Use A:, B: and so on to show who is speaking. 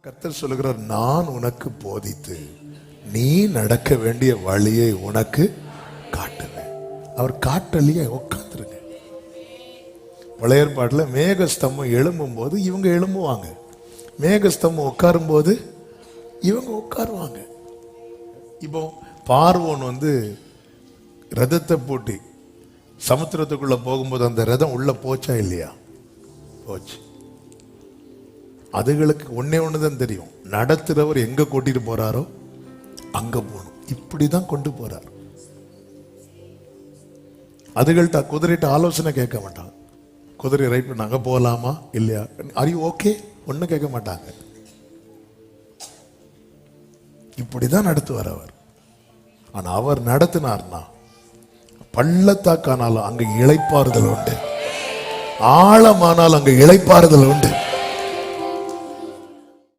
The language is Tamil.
A: கர்த்தர் சொல்லுகிறார், நான் உனக்கு போதித்து நீ நடக்க வேண்டிய வழியை உனக்கு காட்டுவேன். அவர் காட்டலையே, உட்காந்துருங்க. பழைய ஏற்பாட்டில் மேகஸ்தம்பம் எழும்பும் போது இவங்க எழும்புவாங்க, மேகஸ்தம்பம் உட்காரும் போது இவங்க உட்காருவாங்க. இப்போ பார்வோன் ரதத்தை பூட்டி சமுத்திரத்துக்குள்ள போகும்போது அந்த ரதம் உள்ள போச்சா இல்லையா? போச்சு. அதுகளுக்கு ஒன்னே ஒண்ணுதான் தெரியும், நடத்துறவர் எங்க கூட்டிட்டு போறாரோ அங்க போகணும். இப்படிதான் கொண்டு போறார். அதுகள்கிட்ட குதிரைட்ட ஆலோசனை கேட்க மாட்டாங்க. குதிரை ரைட் பண்ண அங்க போகலாமா இல்லையா, ஆர் யூ ஓகே, ஒன்னும் கேட்க மாட்டாங்க. இப்படிதான் நடத்துவார் அவர். ஆனா அவர் நடத்தினார்னா பள்ளத்தாக்கானாலும் அங்க இளைப்பாறுதல் உண்டு, ஆழமானாலும் அங்க இளைப்பாறுதல் உண்டு.